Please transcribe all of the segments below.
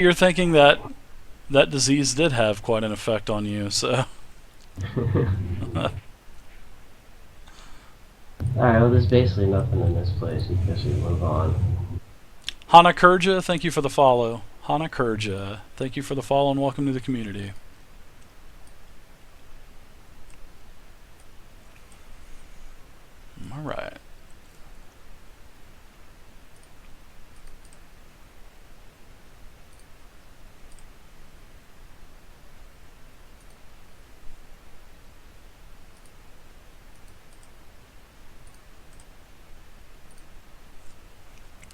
You're thinking that that disease did have quite an effect on you, so. Alright, well, there's basically nothing in this place. We guess we move on. Hana Kurja, thank you for the follow. Hana Kurja, thank you for the follow and welcome to the community. Alright.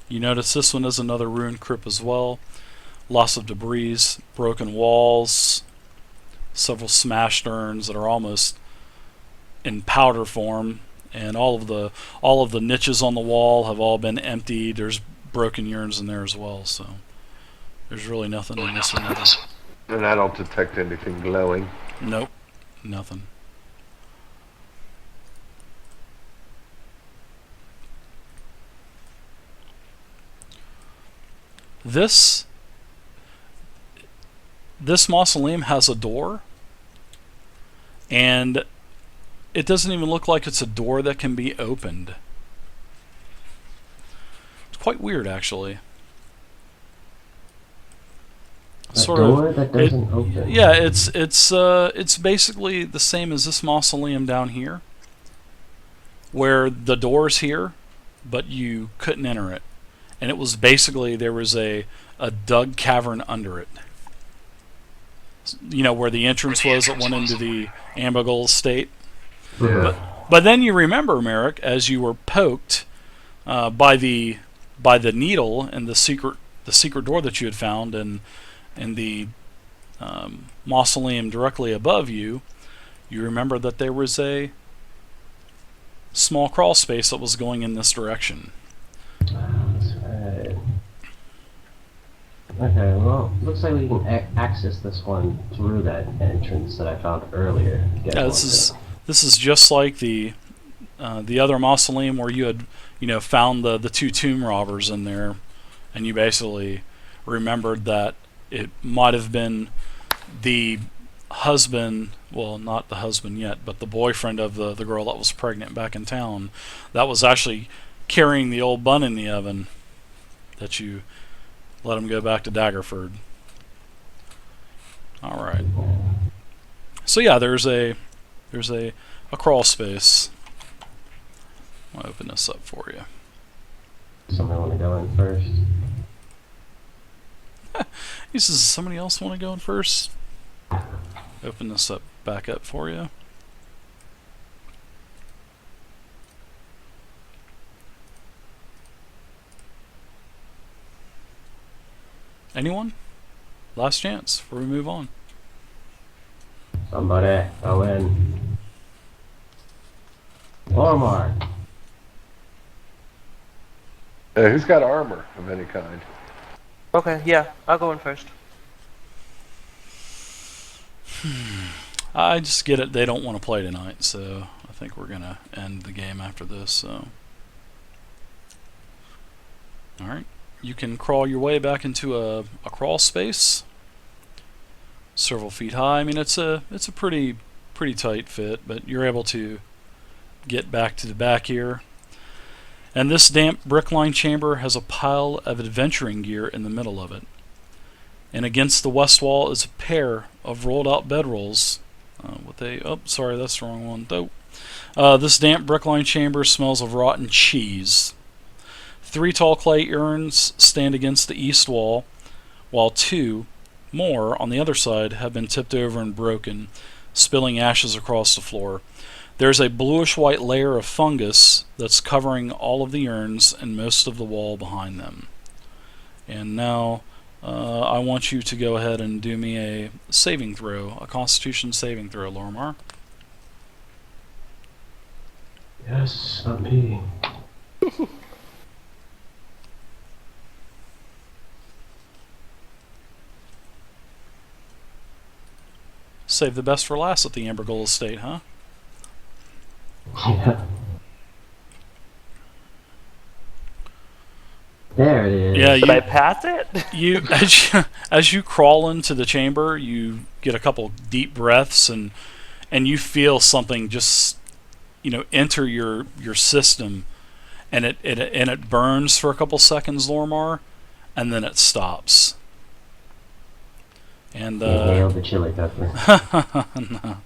You notice this one is another ruined crypt as well. Loss of debris, broken walls, several smashed urns that are almost in powder form, and all of the niches on the wall have all been emptied. There's broken urns in there as well, so there's really nothing in this one either. And I don't detect anything glowing. Nope, nothing. This mausoleum has a door, and it doesn't even look like it's a door that can be opened. It's quite weird, actually. A Sort door of. that doesn't open. Yeah, it's basically the same as this mausoleum down here, where the door's here, but you couldn't enter it, and it was basically there was a dug cavern under it. You know where the entrance was that went into the Ambergold estate. Yeah. But then you remember, Merrick, as you were poked by the needle and the secret door that you had found, and the mausoleum directly above you, you remember that there was a small crawl space that was going in this direction. That's right. Okay, well, looks like we can access this one through that entrance that I found earlier. Yeah, this is just like the other mausoleum where you had found the two tomb robbers in there, and you basically remembered that it might have been the husband, well, not the husband yet, but the boyfriend of the girl that was pregnant back in town, that was actually carrying the old bun in the oven, that you let him go back to Daggerford. All right. So yeah, there's a crawl space. I'll open this up for you. Somebody want to go in first? He says, somebody else want to go in first? Open this up, back up for you. Anyone? Last chance before we move on. Somebody go in. Ormar. Who's got armor of any kind? Okay, yeah, I'll go in first. I just get it. They don't want to play tonight, so I think we're gonna end the game after this. So, all right, you can crawl your way back into a crawl space, several feet high. I mean, it's a pretty tight fit, but you're able to get back to the back here. And this damp brick-lined chamber has a pile of adventuring gear in the middle of it. And against the west wall is a pair of rolled-out bedrolls. Sorry, that's the wrong one. This damp brick-lined chamber smells of rotten cheese. 3 tall clay urns stand against the east wall, while 2 more on the other side have been tipped over and broken, spilling ashes across the floor. There's a bluish-white layer of fungus that's covering all of the urns and most of the wall behind them. And now I want you to go ahead and do me a saving throw, a Constitution saving throw, Lormar. Yes, not me. Save the best for last at the Ambergold estate, huh? Yeah. There it is. Yeah, Did I pass it? you as you crawl into the chamber, you get a couple deep breaths, and you feel something just enter your system, and it burns for a couple seconds, Lormar, and then it stops. And Inhale the chili pepper. no.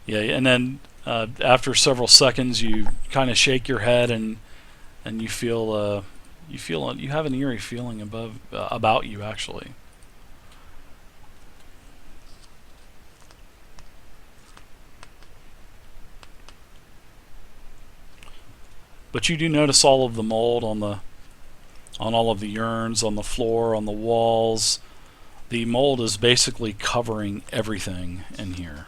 Yeah, and then after several seconds, you kind of shake your head, and you feel you have an eerie feeling about you, actually. But you do notice all of the mold on all of the urns, on the floor, on the walls. The mold is basically covering everything in here.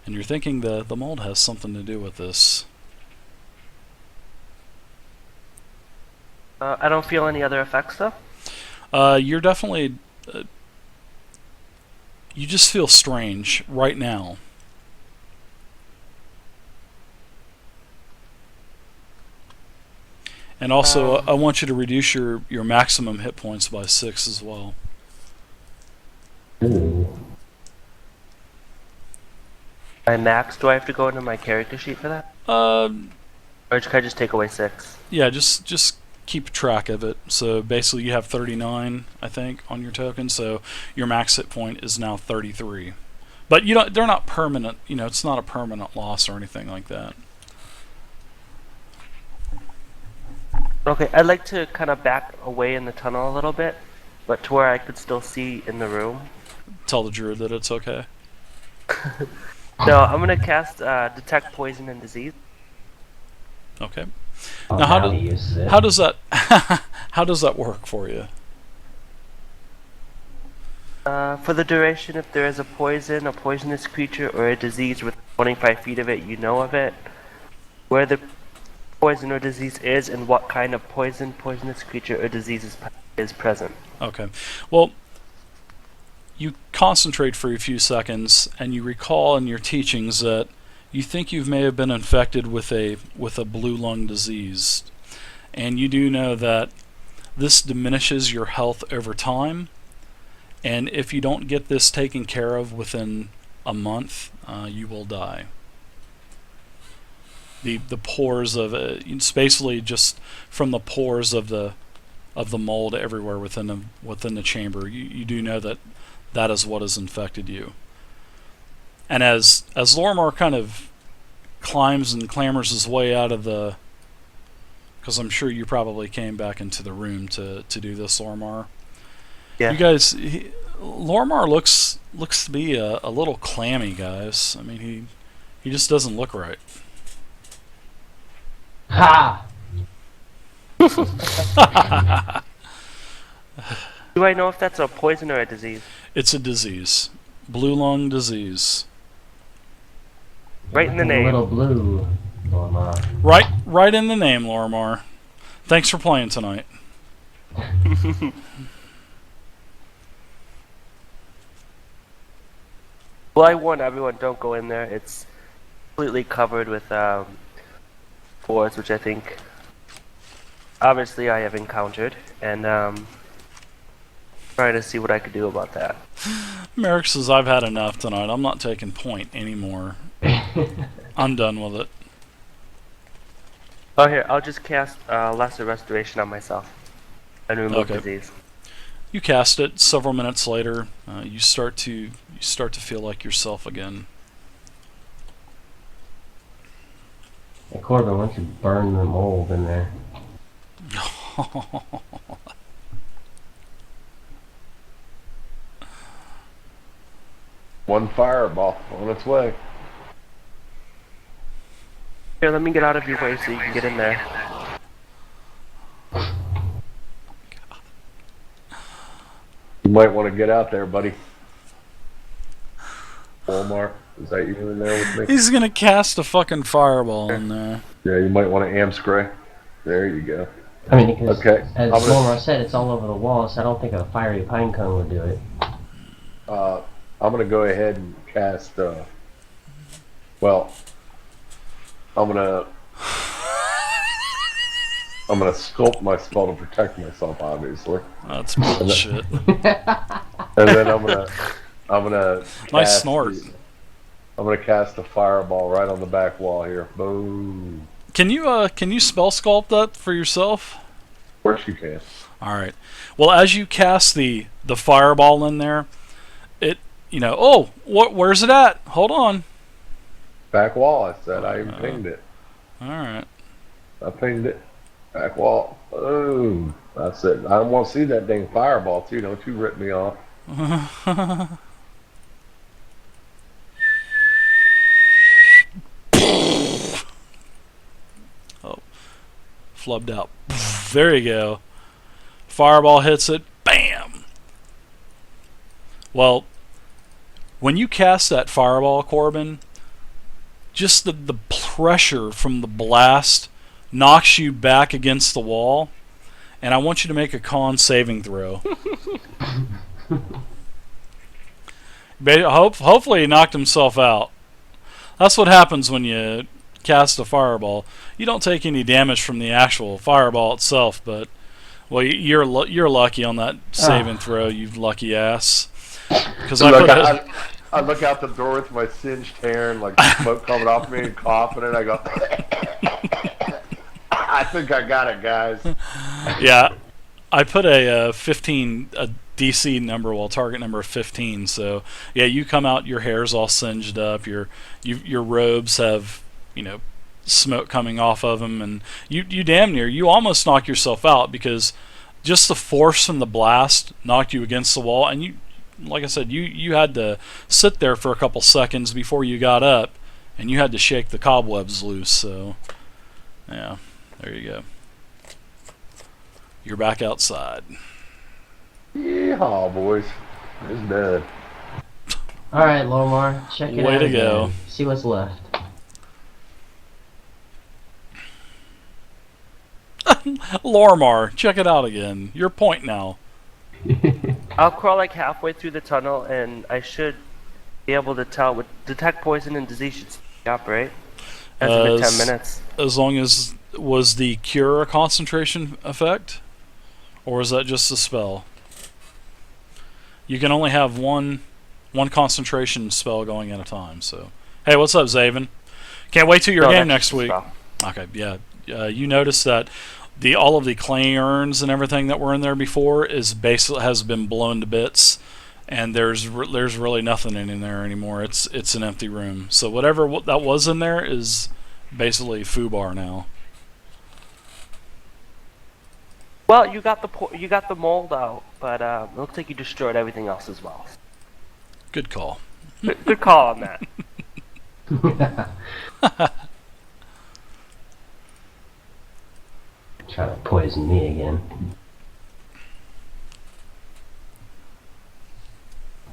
And you're thinking the mold has something to do with this. I don't feel any other effects though. You're definitely... you just feel strange right now. And also, I want you to reduce your maximum hit points by 6 as well. Ooh. My max, do I have to go into my character sheet for that? Or can I just take away 6? Yeah, just keep track of it. So basically you have 39, I think, on your token, so your max hit point is now 33. But they're not permanent, it's not a permanent loss or anything like that. Okay, I'd like to kind of back away in the tunnel a little bit, but to where I could still see in the room. Tell the druid that it's okay. No, I'm gonna cast Detect Poison and Disease. Okay. Oh, Now he uses it. how does that how does that work for you? For the duration, if there is a poisonous creature, or a disease within 25 feet of it, you know of it. Where the poison or disease is, and what kind of poisonous creature or disease is present. Okay. Well, you concentrate for a few seconds, and you recall in your teachings that you think you may have been infected with a blue lung disease, and you do know that this diminishes your health over time, and if you don't get this taken care of within a month, you will die. The pores of it's basically just from the pores of the mold everywhere within the chamber. You do know that is what has infected you. And as Lormar kind of climbs and clambers his way out of the, because I'm sure you probably came back into the room to do this, Lormar. Yeah. You guys, Lormar looks to be a little clammy, guys. I mean, he just doesn't look right. Ha! Do I know if that's a poison or a disease? It's a disease. Blue lung disease. Right in the Nothing name. Little blue. Lormar. Right in the name, Lormar. Thanks for playing tonight. Well, I warn everyone, don't go in there. It's completely covered with spores, which I think, obviously, I have encountered, and trying to see what I could do about that. Merrick says, I've had enough tonight. I'm not taking point anymore. I'm done with it. Oh, here, I'll just cast Lesser Restoration on myself and remove Okay. disease. You cast it. Several minutes later, you start to feel like yourself again. Hey, Corbin, why don't you burn the mold in there? One fireball on its way. Here, let me get out of your way so you can get in there. You might want to get out there, buddy. Walmart, is that you in there with me? He's gonna cast a fucking fireball in there. Yeah, you might want to amp spray. There you go. I mean, because Okay, as I'm gonna- Lormar said, it's all over the wall, so I don't think a fiery pine cone would do it. I'm gonna go ahead and cast. Well, I'm gonna. I'm gonna sculpt my spell to protect myself, obviously, That's bullshit. and then I'm gonna Nice cast snort. I'm gonna cast a fireball right on the back wall here. Boom. Can you spell sculpt that for yourself? Of course you can. All right. Well, as you cast the fireball in there, it oh, where's it at? Hold on. Back wall. I said I even pinged it. All right. I pinged it. Back wall. Boom. That's it. I don't want to see that dang fireball too. Don't you rip me off. Oh, flubbed out. There you go. Fireball hits it. Bam. Well, when you cast that fireball, Corbin, just the pressure from the blast knocks you back against the wall, and I want you to make a con saving throw. Hopefully he knocked himself out. That's what happens when you cast a fireball. You don't take any damage from the actual fireball itself, but well, you're lucky on that saving throw, you lucky ass. Because I look out the door with my singed hair and like smoke coming off me and coughing, and I go, I think I got it, guys. Yeah, I put a 15 a DC number, well, target number of 15. So yeah, you come out, your hair's all singed up, your robes have smoke coming off of them, and you damn near, you almost knock yourself out because just the force from the blast knocked you against the wall, and you, like I said, you had to sit there for a couple seconds before you got up, and you had to shake the cobwebs loose. So yeah, there you go. You're back outside. Yeehaw, boys. It's done. Alright, Lomar, check it Way out. to again. go. See what's left. Lormar, check it out again. Your point now. I'll crawl like halfway through the tunnel, and I should be able to tell. With detect poison and disease should speak up, right? Hasn't been 10 minutes. As long as was the cure a concentration effect, or is that just a spell? You can only have one concentration spell going at a time. So, hey, what's up, Zaven? Can't wait till your No, game that's next just a week. spell. Okay, yeah. You notice that all of the clay urns and everything that were in there before is basically has been blown to bits, and there's really nothing in there anymore. It's an empty room. So whatever that was in there is basically foobar now. Well, you got the mold out, but it looks like you destroyed everything else as well. Good call. Good call on that. Trying to poison me again.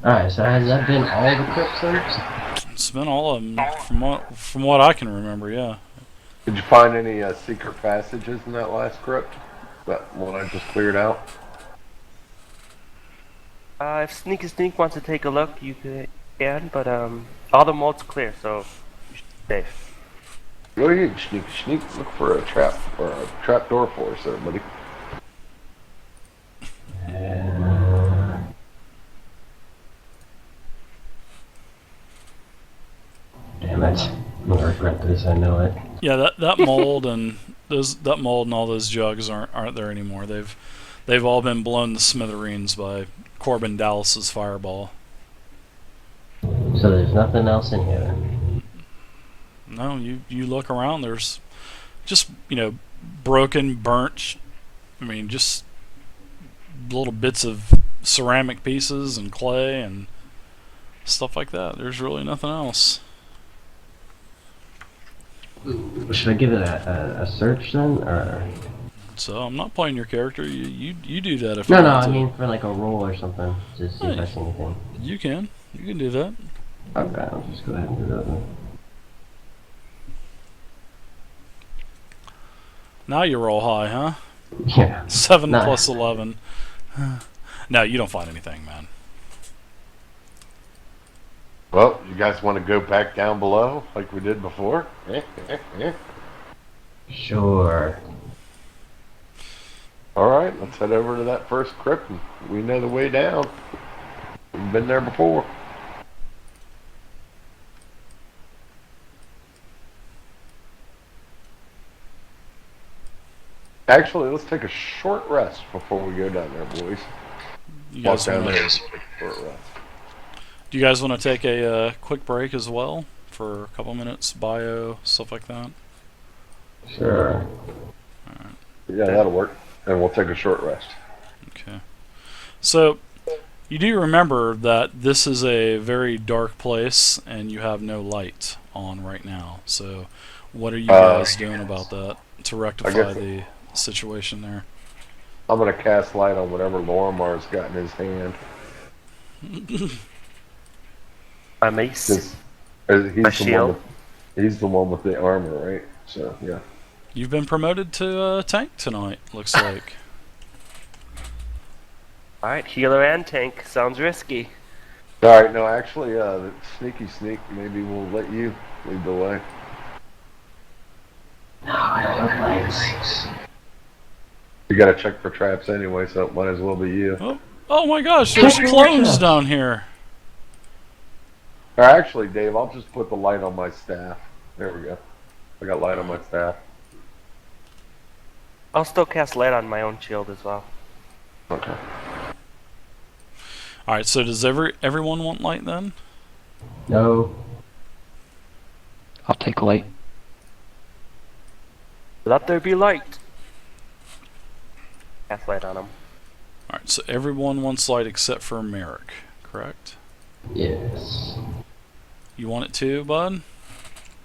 Alright, so has that been all the crypts then? It's been all of them from what I can remember. Yeah. Did you find any secret passages in that last crypt? That one I just cleared out? If Sneak wants to take a look, you can, but all the mold's clear, so you should be safe. Go ahead, sneak. Look for a trap or a trap door for us, everybody. Damn it. I'm gonna regret this, I know it. Yeah, that mold and all those jugs aren't there anymore. They've all been blown to smithereens by Corbin Dallas's fireball. So there's nothing else in here. No, you look around. There's just broken, burnt. I mean, just little bits of ceramic pieces and clay and stuff like that. There's really nothing else. Should I give it a search then, or? So I'm not playing your character. You do that if you No, want I to. mean for like a roll or something, just see if I see anything. You can do that. Okay, I'll just go ahead and do that then. Now you roll high, huh? Yeah. 7 Nice. plus 11. No, you don't find anything, man. Well, you guys want to go back down below like we did before? Sure. All right, let's head over to that first crypt. And we know the way down. We've been there before. Actually, let's take a short rest before we go down there, boys. You Walk guys down want there. to? And take a short rest. Do you guys want to take a quick break as well for a couple minutes, bio stuff like that? Sure. Yeah, that'll work. And we'll take a short rest. Okay. So you do remember that this is a very dark place and you have no light on right now. So what are you guys doing about that to rectify the situation there? I'm gonna cast light on whatever Lorimar's got in his hand. My mace. 'Cause he's My the shield. one he's the one with the armor, right? So yeah. You've been promoted to tank tonight, looks like. Alright, healer and tank. Sounds risky. All right, no, actually, sneaky sneak. Maybe we'll let you lead the way. No, I don't have legs. You gotta check for traps anyway, so it might as well be you. Oh my gosh, there's Check your clones traps. down here. Or actually, Dave, I'll just put the light on my staff. There we go. I got light on my staff. I'll still cast light on my own shield as well. Okay. Alright, so does everyone want light then? No. I'll take light. Let there be light. Cast light on him. Alright, so everyone wants light except for Merrick, correct? Yes. You want it too, bud?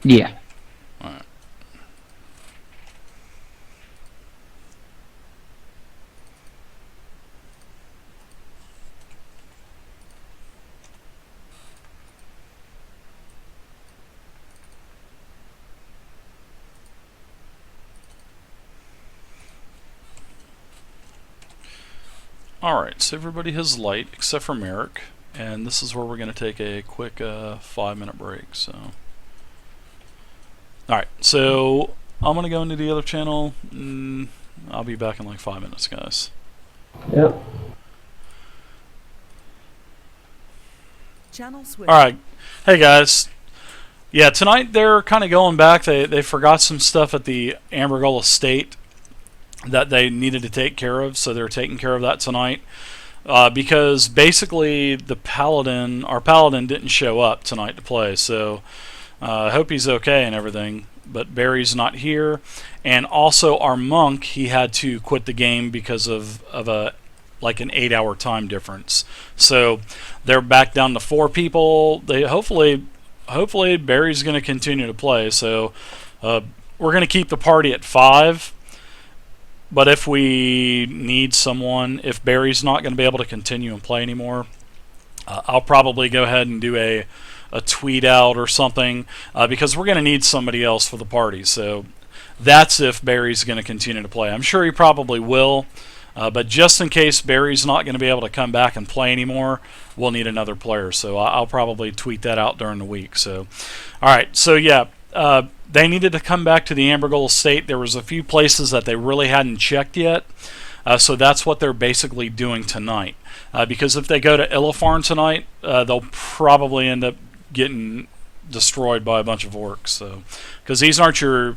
Yeah. Alright. Alright, so everybody has light except for Merrick, and this is where we're going to take a quick 5-minute break. So, alright, so I'm going to go into the other channel. I'll be back in like 5 minutes, guys. Yep. Channel switch. Alright, hey guys. Yeah, tonight they're kind of going back. They forgot some stuff at the Ambergull estate that they needed to take care of, so they're taking care of that tonight. Because basically our paladin didn't show up tonight to play, so I hope he's okay and everything. But Barry's not here, and also our monk, he had to quit the game because of an 8-hour time difference. So they're back down to 4 people. They hopefully Barry's going to continue to play. So we're going to keep the party at 5. But if we need someone, if Barry's not going to be able to continue and play anymore, I'll probably go ahead and do a tweet out or something, because we're going to need somebody else for the party. So that's if Barry's going to continue to play. I'm sure he probably will, but just in case Barry's not going to be able to come back and play anymore, we'll need another player. So I'll probably tweet that out during the week. So, all right. So yeah. They needed to come back to the Ambergull estate. There was a few places that they really hadn't checked yet, so that's what they're basically doing tonight. Because if they go to Illitharn tonight, they'll probably end up getting destroyed by a bunch of orcs. So, because these aren't your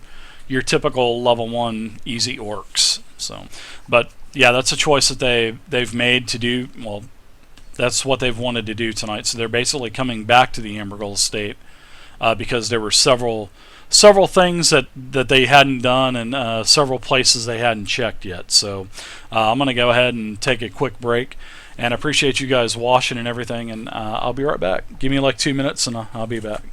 typical level 1 easy orcs. So, but yeah, that's a choice that they've made to do. Well, that's what they've wanted to do tonight. So they're basically coming back to the Ambergull estate. Because there were several things that they hadn't done, and several places they hadn't checked yet. So I'm going to go ahead and take a quick break, and I appreciate you guys watching and everything, and I'll be right back. Give me like 2 minutes and I'll be back.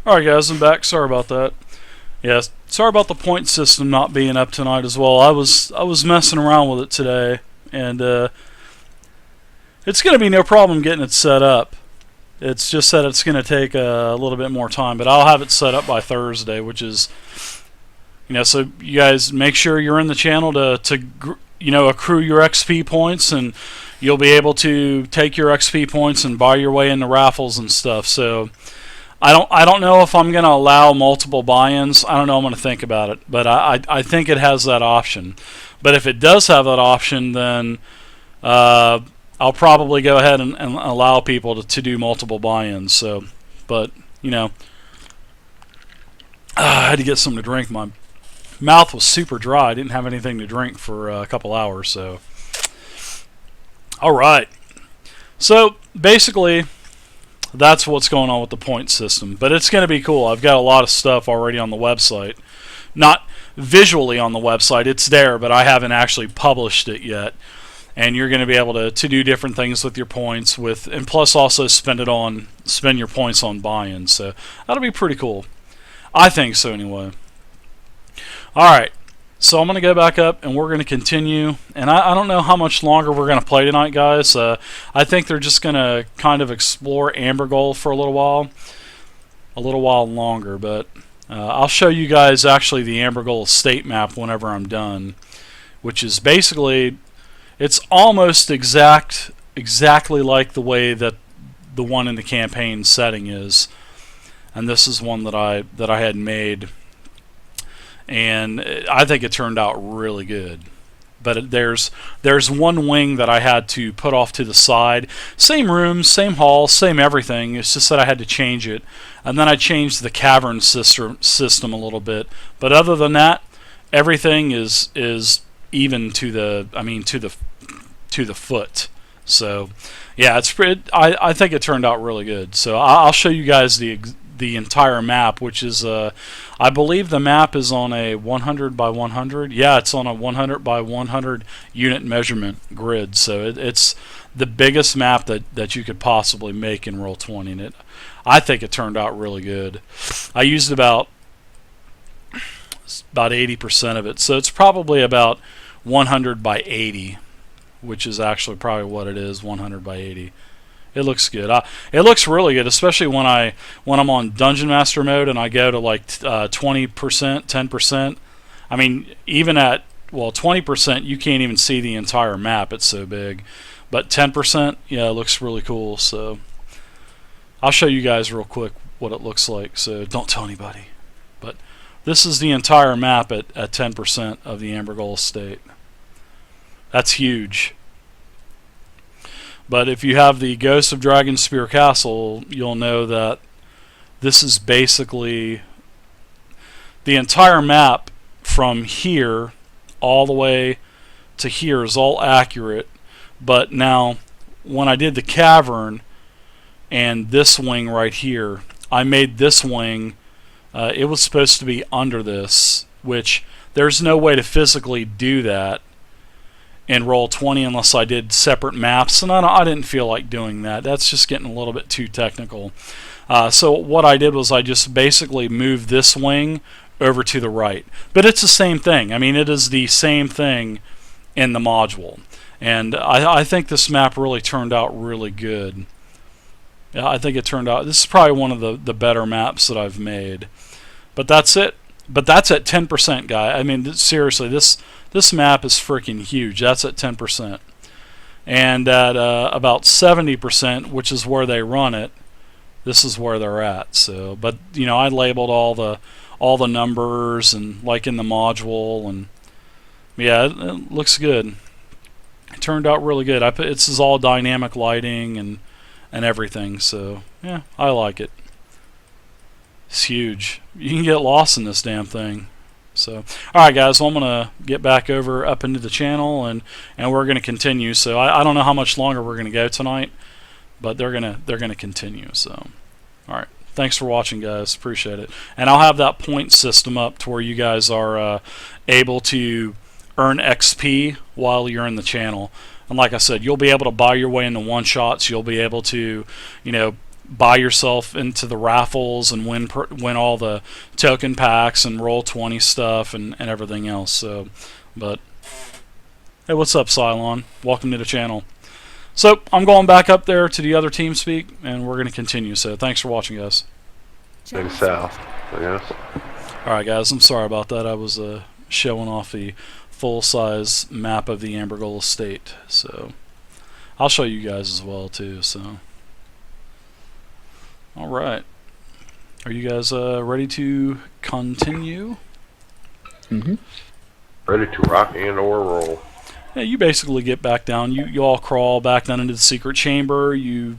Alright guys, I'm back. Sorry about that. Yes, sorry about the point system not being up tonight as well. I was messing around with it today, and it's going to be no problem getting it set up. It's just that it's going to take a little bit more time, but I'll have it set up by Thursday, which is, so you guys make sure you're in the channel to accrue your XP points, and you'll be able to take your XP points and buy your way into raffles and stuff. So I don't know if I'm going to allow multiple buy-ins. I don't know. I'm going to think about it, but I think it has that option. But if it does have that option, then I'll probably go ahead and allow people to do multiple buy-ins. So, but I had to get something to drink. My mouth was super dry. I didn't have anything to drink for a couple hours. So, all right. So basically, that's what's going on with the point system. But it's going to be cool. I've got a lot of stuff already on the website. Not visually on the website. It's there, but I haven't actually published it yet. And you're going to be able to do different things with your points, and plus also spend your points on buy-ins. So that'll be pretty cool. I think so anyway. Alright, so I'm going to go back up and we're going to continue. And I don't know how much longer we're going to play tonight, guys. I think they're just going to kind of explore Ambergold for a little while longer. But I'll show you guys actually the Ambergold estate map whenever I'm done, which is basically... It's almost exactly like the way that the one in the campaign setting is, and this is one that I had made, and I think it turned out really good. But there's one wing that I had to put off to the side. Same rooms, same hall, same everything. It's just that I had to change it, and then I changed the cavern system a little bit. But other than that, everything is even to the foot. So yeah, I think it turned out really good. So I'll show you guys the entire map, which is I believe the map is on a 100 by 100. Yeah, it's on a 100 by 100 unit measurement grid. So it's the biggest map that you could possibly make in Roll20, and I think it turned out really good. I used about 80% of it, so it's probably about 100 by 80, which is actually probably what it is, 100 by 80. It looks good. It looks really good, especially when I'm on Dungeon Master mode and I go to like 20%, 10%. I mean, even at 20%, you can't even see the entire map. It's so big. But 10%, yeah, it looks really cool. So I'll show you guys real quick what it looks like. So don't tell anybody. But this is the entire map at 10% of the Ambergold estate. That's huge. But if you have the Ghost of Dragonspear Castle, you'll know that this is basically the entire map from here all the way to here is all accurate. But now, when I did the cavern and this wing right here, I made this wing, it was supposed to be under this, which there's no way to physically do that in Roll20 unless I did separate maps, and I didn't feel like doing that. That's just getting a little bit too technical. So what I did was I just basically moved this wing over to the right. But it's the same thing. I mean, it is the same thing in the module. And I think this map really turned out really good. Yeah, I think it turned out... This is probably one of the better maps that I've made. But that's it. But that's at 10%, guy. I mean, seriously, this map is freaking huge. That's at 10%. And at about 70%, which is where they run it, this is where they're at. So, but I labeled all the numbers and like in the module, and yeah, it looks good. It turned out really good. This is all dynamic lighting and everything. So yeah, I like it. It's huge. You can get lost in this damn thing. So, alright guys, well, I'm going to get back up into the channel, and we're going to continue. So I don't know how much longer we're going to go tonight, but they're going to continue. So, alright. Thanks for watching, guys. Appreciate it. And I'll have that point system up to where you guys are able to earn XP while you're in the channel. And like I said, you'll be able to buy your way into one-shots. You'll be able to, buy yourself into the raffles and win all the token packs and roll 20 stuff and everything else. So, but hey, what's up, Cylon? Welcome to the channel. So I'm going back up there to the other team speak, and we're going to continue. So thanks for watching, guys. Heading south, I guess. All right, guys. I'm sorry about that. I was showing off the full-size map of the Ambergold Estate. So I'll show you guys as well too. So. All right. Are you guys ready to continue? Mm-hmm. Ready to rock and or roll. Yeah, you basically get back down. You all crawl back down into the secret chamber. You